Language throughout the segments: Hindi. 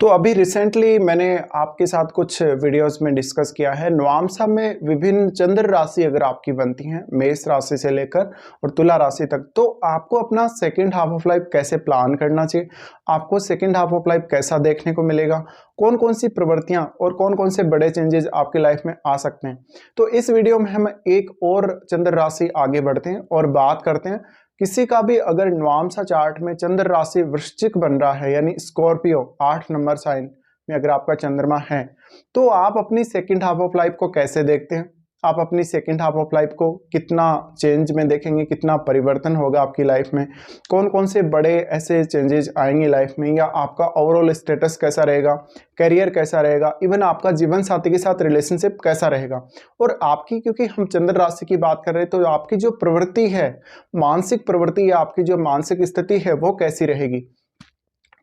तो अभी रिसेंटली मैंने आपके साथ कुछ वीडियोस में डिस्कस किया है नवांशा में विभिन्न चंद्र राशि अगर आपकी बनती हैं मेष राशि से लेकर और तुला राशि तक, तो आपको अपना सेकंड हाफ ऑफ लाइफ कैसे प्लान करना चाहिए, आपको सेकंड हाफ ऑफ लाइफ कैसा देखने को मिलेगा, कौन कौन सी प्रवृत्तियां और कौन कौन से बड़े चेंजेस आपकी लाइफ में आ सकते हैं। तो इस वीडियो में हम एक और चंद्र राशि आगे बढ़ते हैं और बात करते हैं किसी का भी अगर नवांशा चार्ट में चंद्र राशि वृश्चिक बन रहा है यानी स्कॉर्पियो 8 नंबर साइन में अगर आपका चंद्रमा है, तो आप अपनी सेकंड हाफ ऑफ लाइफ को कैसे देखते हैं, आप अपनी सेकंड हाफ ऑफ लाइफ को कितना चेंज में देखेंगे, कितना परिवर्तन होगा आपकी लाइफ में, कौन कौन से बड़े ऐसे चेंजेस आएंगे लाइफ में, या आपका ओवरऑल स्टेटस कैसा रहेगा, करियर कैसा रहेगा, इवन आपका जीवन साथी के साथ रिलेशनशिप कैसा रहेगा। और आपकी, क्योंकि हम चंद्र राशि की बात कर रहे हैं, तो आपकी जो प्रवृत्ति है, मानसिक प्रवृत्ति या आपकी जो मानसिक स्थिति है वो कैसी रहेगी।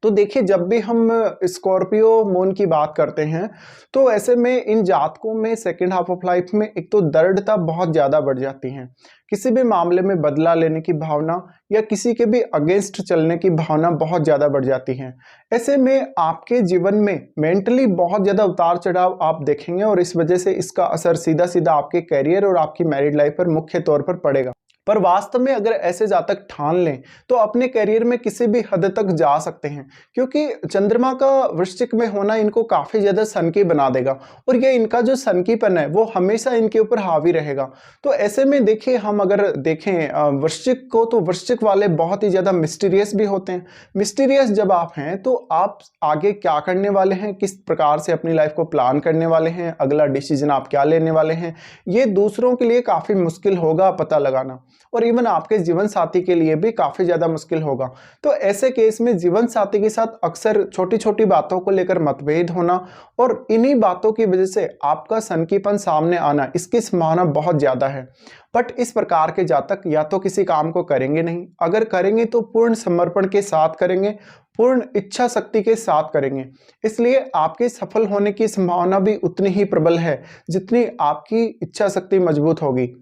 तो देखिए, जब भी हम स्कॉर्पियो मून की बात करते हैं तो ऐसे में इन जातकों में सेकंड हाफ ऑफ लाइफ में एक तो दृढ़ता बहुत ज़्यादा बढ़ जाती है, किसी भी मामले में बदला लेने की भावना या किसी के भी अगेंस्ट चलने की भावना बहुत ज़्यादा बढ़ जाती है। ऐसे में आपके जीवन में मेंटली बहुत ज़्यादा उतार चढ़ाव आप देखेंगे और इस वजह से इसका असर सीधा सीधा आपके करियर और आपकी मैरिड लाइफ पर मुख्य तौर पर पड़ेगा। पर वास्तव में अगर ऐसे जातक ठान लें तो अपने करियर में किसी भी हद तक जा सकते हैं, क्योंकि चंद्रमा का वृश्चिक में होना इनको काफ़ी ज़्यादा सनकी बना देगा और ये इनका जो सनकीपन है वो हमेशा इनके ऊपर हावी रहेगा। तो ऐसे में देखिए, हम अगर देखें वृश्चिक को, तो वृश्चिक वाले बहुत ही ज़्यादा मिस्टीरियस भी होते हैं। मिस्टीरियस जब आप हैं तो आप आगे क्या करने वाले हैं, किस प्रकार से अपनी लाइफ को प्लान करने वाले हैं, अगला डिसीजन आप क्या लेने वाले हैं, ये दूसरों के लिए काफ़ी मुश्किल होगा पता लगाना, और इवन आपके जीवन साथी के लिए भी काफी ज्यादा मुश्किल होगा। तो ऐसे केस में जीवन साथी के साथ अक्सर छोटी छोटी बातों को लेकर मतभेद होना और इन्हीं बातों की वजह से आपका सनकीपन सामने आना, इसकी संभावना बहुत ज्यादा है। बट इस प्रकार के जातक या तो किसी काम को करेंगे नहीं, अगर करेंगे तो पूर्ण समर्पण के साथ करेंगे, पूर्ण इच्छा शक्ति के साथ करेंगे। इसलिए आपके सफल होने की संभावना भी उतनी ही प्रबल है जितनी आपकी इच्छा शक्ति मजबूत होगी।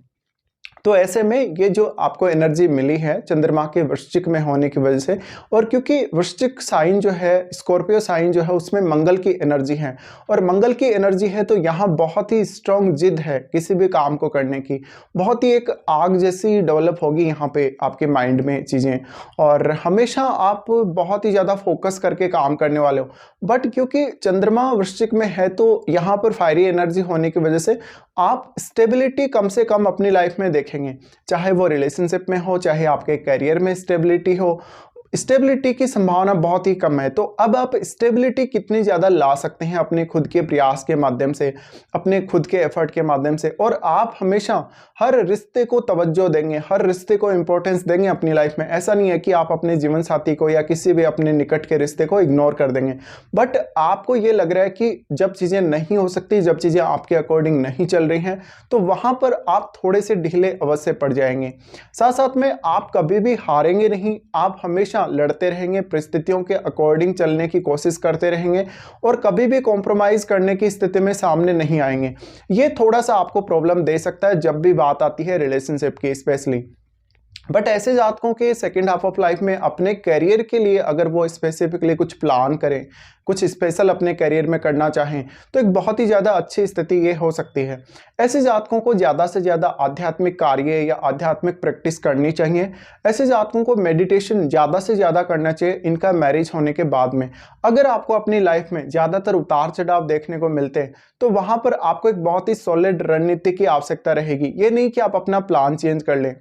तो ऐसे में ये जो आपको एनर्जी मिली है चंद्रमा के वृश्चिक में होने की वजह से, और क्योंकि वृश्चिक साइन जो है, स्कॉर्पियो साइन जो है, उसमें मंगल की एनर्जी है और मंगल की एनर्जी है, तो यहाँ बहुत ही स्ट्रॉन्ग जिद है किसी भी काम को करने की, बहुत ही एक आग जैसी डेवलप होगी यहाँ पे आपके माइंड में चीज़ें, और हमेशा आप बहुत ही ज़्यादा फोकस करके काम करने वाले हो। बट क्योंकि चंद्रमा वृश्चिक में है तो यहाँ पर फायरी एनर्जी होने की वजह से आप स्टेबिलिटी कम से कम अपनी लाइफ में देखेंगे, चाहे वो रिलेशनशिप में हो, चाहे आपके करियर में स्टेबिलिटी हो। स्टेबिलिटी की संभावना बहुत ही कम है। तो अब आप स्टेबिलिटी कितनी ज़्यादा ला सकते हैं अपने खुद के प्रयास के माध्यम से, अपने खुद के एफर्ट के माध्यम से, और आप हमेशा हर रिश्ते को तवज्जो देंगे, हर रिश्ते को इंपॉर्टेंस देंगे अपनी लाइफ में। ऐसा नहीं है कि आप अपने जीवन साथी को या किसी भी अपने निकट के रिश्ते को इग्नोर कर देंगे, बट आपको ये लग रहा है कि जब चीज़ें नहीं हो सकती, जब चीज़ें आपके अकॉर्डिंग नहीं चल रही हैं, तो वहाँ पर आप थोड़े से ढीले अवश्य पड़ जाएंगे। साथ साथ में आप कभी भी हारेंगे नहीं, आप हमेशा लड़ते रहेंगे, परिस्थितियों के अकॉर्डिंग चलने की कोशिश करते रहेंगे और कभी भी कॉम्प्रोमाइज करने की स्थिति में सामने नहीं आएंगे। ये थोड़ा सा आपको प्रॉब्लम दे सकता है जब भी बात आती है रिलेशनशिप की स्पेशली। बट ऐसे जातकों के सेकेंड हाफ ऑफ लाइफ में अपने करियर के लिए अगर वो स्पेसिफिकली कुछ प्लान करें, कुछ स्पेशल अपने करियर में करना चाहें, तो एक बहुत ही ज़्यादा अच्छी स्थिति ये हो सकती है। ऐसे जातकों को ज़्यादा से ज़्यादा आध्यात्मिक कार्य या आध्यात्मिक प्रैक्टिस करनी चाहिए। ऐसे जातकों को मेडिटेशन ज़्यादा से ज़्यादा करना चाहिए इनका मैरिज होने के बाद में। अगर आपको अपनी लाइफ में ज़्यादातर उतार चढ़ाव देखने को मिलते हैं, तो वहाँ पर आपको एक बहुत ही सॉलिड रणनीति की आवश्यकता रहेगी। ये नहीं कि आप अपना प्लान चेंज कर लें,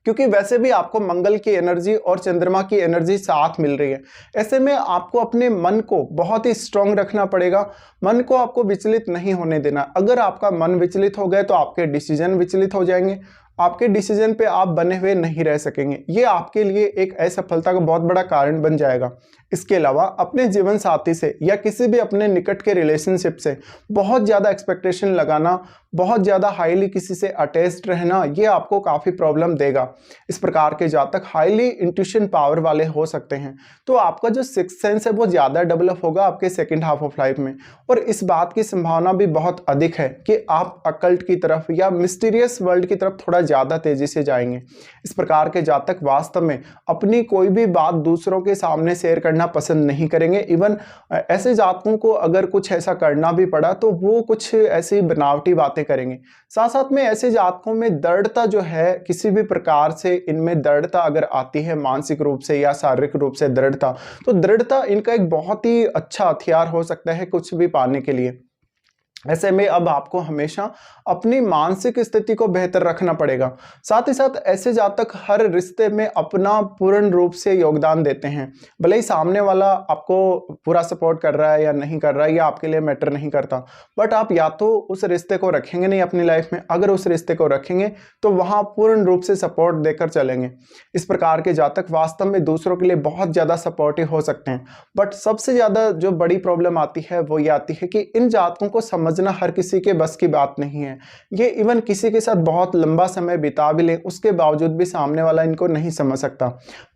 क्योंकि वैसे भी आपको मंगल की एनर्जी और चंद्रमा की एनर्जी साथ मिल रही है। ऐसे में आपको अपने मन को बहुत ही स्ट्रांग रखना पड़ेगा, मन को आपको विचलित नहीं होने देना। अगर आपका मन विचलित हो गया तो आपके डिसीजन विचलित हो जाएंगे, आपके डिसीजन पे आप बने हुए नहीं रह सकेंगे। ये आपके लिए एक असफलता का बहुत बड़ा कारण बन जाएगा। इसके अलावा अपने जीवन साथी से या किसी भी अपने निकट के रिलेशनशिप से बहुत ज़्यादा एक्सपेक्टेशन लगाना, बहुत ज़्यादा हाईली किसी से अटैच्ड रहना, ये आपको काफ़ी प्रॉब्लम देगा। इस प्रकार के जातक हाईली इंट्यूशन पावर वाले हो सकते हैं। तो आपका जो सिक्स्थ सेंस है वो ज़्यादा डेवलप होगा आपके सेकेंड हाफ ऑफ लाइफ में, और इस बात की संभावना भी बहुत अधिक है कि आप अकल्ट की तरफ या मिस्टीरियस वर्ल्ड की तरफ थोड़ा ज़्यादा तेज़ी से जाएंगे। इस प्रकार के जातक वास्तव में अपनी कोई भी बात दूसरों के सामने शेयर करना पसंद नहीं करेंगे। इवन ऐसे जातकों को अगर कुछ ऐसा करना भी पड़ा तो वो कुछ ऐसी बनावटी बातें करेंगे। साथ साथ में ऐसे जातकों में दृढ़ता जो है, किसी भी प्रकार से इनमें दृढ़ता अगर आती है मानसिक रूप से या शारीरिक रूप से दृढ़ता, तो दृढ़ता इनका एक बहुत ही अच्छा हथियार हो सकता है कुछ भी पाने के लिए। ऐसे में अब आपको हमेशा अपनी मानसिक स्थिति को बेहतर रखना पड़ेगा। साथ ही साथ ऐसे जातक हर रिश्ते में अपना पूर्ण रूप से योगदान देते हैं। भले ही सामने वाला आपको पूरा सपोर्ट कर रहा है या नहीं कर रहा है, या आपके लिए मैटर नहीं करता, बट आप या तो उस रिश्ते को रखेंगे नहीं अपनी लाइफ में, अगर उस रिश्ते को रखेंगे तो वहाँ पूर्ण रूप से सपोर्ट देकर चलेंगे। इस प्रकार के जातक वास्तव में दूसरों के लिए बहुत ज़्यादा सपोर्टिव हो सकते हैं। बट सबसे ज़्यादा जो बड़ी प्रॉब्लम आती है वो ये आती है कि इन जातकों को समझना हर किसी के बस की बात नहीं है। ये इवन किसी के साथ बहुत लंबा समय बिता भी लें, उसके बावजूद भी सामने वाला इनको नहीं समझ सकता।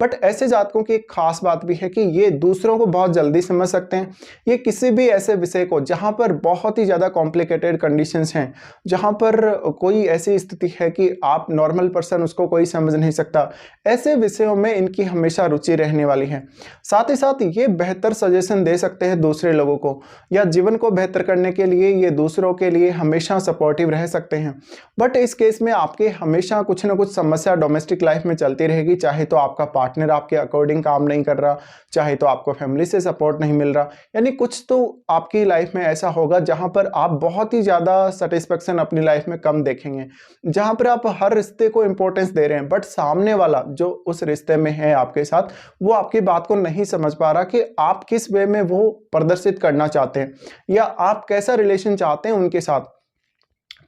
बट ऐसे जातकों की एक खास बात भी है कि ये दूसरों को बहुत जल्दी समझ सकते हैं। ये किसी भी ऐसे विषय को जहां पर बहुत ही ज़्यादा कॉम्प्लिकेटेड कंडीशंस हैं, जहां पर कोई ऐसी स्थिति है कि आप नॉर्मल पर्सन उसको कोई समझ नहीं सकता, ऐसे विषयों में इनकी हमेशा रुचि रहने वाली है। साथ ही साथ ये बेहतर सजेशन दे सकते हैं दूसरे लोगों को, या जीवन को बेहतर करने के लिए ये दूसरों के लिए हमेशा सपोर्टिव रह सकते हैं। बट इस केस में आपके हमेशा कुछ ना कुछ समस्या डोमेस्टिक लाइफ में चलती रहेगी। चाहे तो आपका पार्टनर आपके अकॉर्डिंग काम नहीं कर रहा, चाहे तो आपको फैमिली से सपोर्ट नहीं मिल रहा, यानी कुछ तो आपकी लाइफ में ऐसा होगा जहां पर आप बहुत ही ज़्यादा सेटिस्फेक्शन अपनी लाइफ में कम देखेंगे, जहां पर आप हर रिश्ते को इंपॉर्टेंस दे रहे हैं, बट सामने वाला जो उस रिश्ते में है आपके साथ, वो आपकी बात को नहीं समझ पा रहा कि आप किस वे में वो प्रदर्शित करना चाहते हैं या आप कैसा रिलेशन चाहते हैं उनके साथ।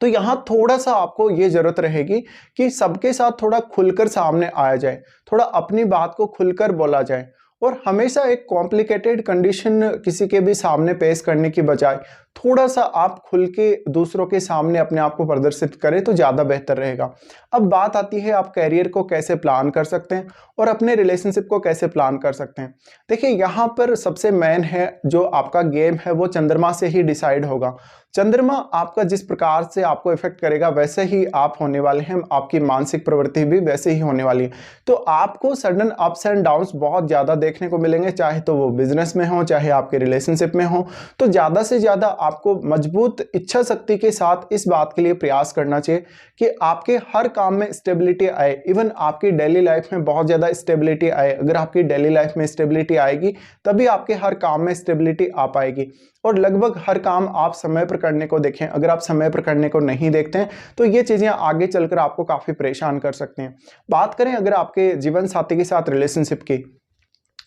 तो यहां थोड़ा सा आपको ये जरूरत रहेगी कि सबके साथ थोड़ा खुलकर सामने आया जाए, थोड़ा अपनी बात को खुलकर बोला जाए, और हमेशा एक कॉम्प्लिकेटेड कंडीशन किसी के भी सामने पेश करने की बजाय थोड़ा सा आप खुल के दूसरों के सामने अपने आप को प्रदर्शित करें तो ज़्यादा बेहतर रहेगा। अब बात आती है आप कैरियर को कैसे प्लान कर सकते हैं और अपने रिलेशनशिप को कैसे प्लान कर सकते हैं। देखिए, यहाँ पर सबसे मेन है जो आपका गेम है वो चंद्रमा से ही डिसाइड होगा। चंद्रमा आपका जिस प्रकार से आपको इफेक्ट करेगा वैसे ही आप होने वाले हैं, आपकी मानसिक प्रवृत्ति भी वैसे ही होने वाली है। तो आपको सडन अप्स एंड डाउन्स बहुत ज़्यादा देखने को मिलेंगे, चाहे तो वो बिजनेस में हो चाहे आपके रिलेशनशिप में हो। तो ज़्यादा से ज़्यादा आपको मजबूत इच्छा शक्ति के साथ इस बात के लिए प्रयास करना चाहिए कि आपके हर काम में स्टेबिलिटी आए, इवन आपकी डेली लाइफ में बहुत ज़्यादा स्टेबिलिटी आए। अगर आपकी डेली लाइफ में स्टेबिलिटी आएगी तभी आपके हर काम में स्टेबिलिटी आ पाएगी, और लगभग हर काम आप समय पर करने को देखें। अगर आप समय पर करने को नहीं देखते हैं तो ये चीज़ें आगे चलकर आपको काफ़ी परेशान कर सकते हैं। बात करें अगर आपके जीवन साथी के साथ रिलेशनशिप की,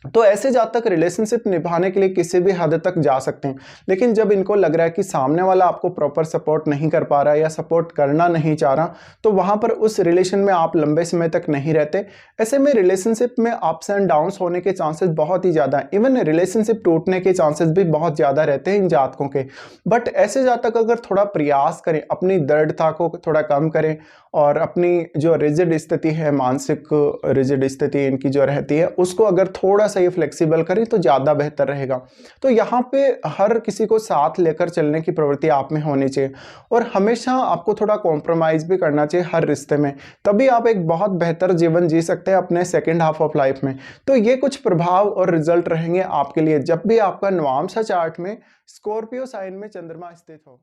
तो ऐसे जातक रिलेशनशिप निभाने के लिए किसी भी हद तक जा सकते हैं, लेकिन जब इनको लग रहा है कि सामने वाला आपको प्रॉपर सपोर्ट नहीं कर पा रहा है या सपोर्ट करना नहीं चाह रहा, तो वहां पर उस रिलेशन में आप लंबे समय तक नहीं रहते। ऐसे में रिलेशनशिप में अप्स एंड डाउन्स होने के चांसेस बहुत ही ज़्यादा हैं, इवन रिलेशनशिप टूटने के चांसेस भी बहुत ज़्यादा रहते हैं इन जातकों के। बट ऐसे जातक अगर थोड़ा प्रयास करें, अपनी दृढ़ता को थोड़ा कम करें और अपनी जो रिजिड स्थिति है, मानसिक रिजिड स्थिति इनकी जो रहती है, उसको अगर थोड़ा सा ये फ्लेक्सिबल करें तो ज़्यादा बेहतर रहेगा। तो यहाँ पे हर किसी को साथ लेकर चलने की प्रवृत्ति आप में होनी चाहिए, और हमेशा आपको थोड़ा कॉम्प्रोमाइज़ भी करना चाहिए हर रिश्ते में, तभी आप एक बहुत बेहतर जीवन जी सकते हैं अपने सेकेंड हाफ ऑफ लाइफ में। तो ये कुछ प्रभाव और रिजल्ट रहेंगे आपके लिए जब भी आपका नवांशा चार्ट में स्कॉर्पियो साइन में चंद्रमा स्थित हो।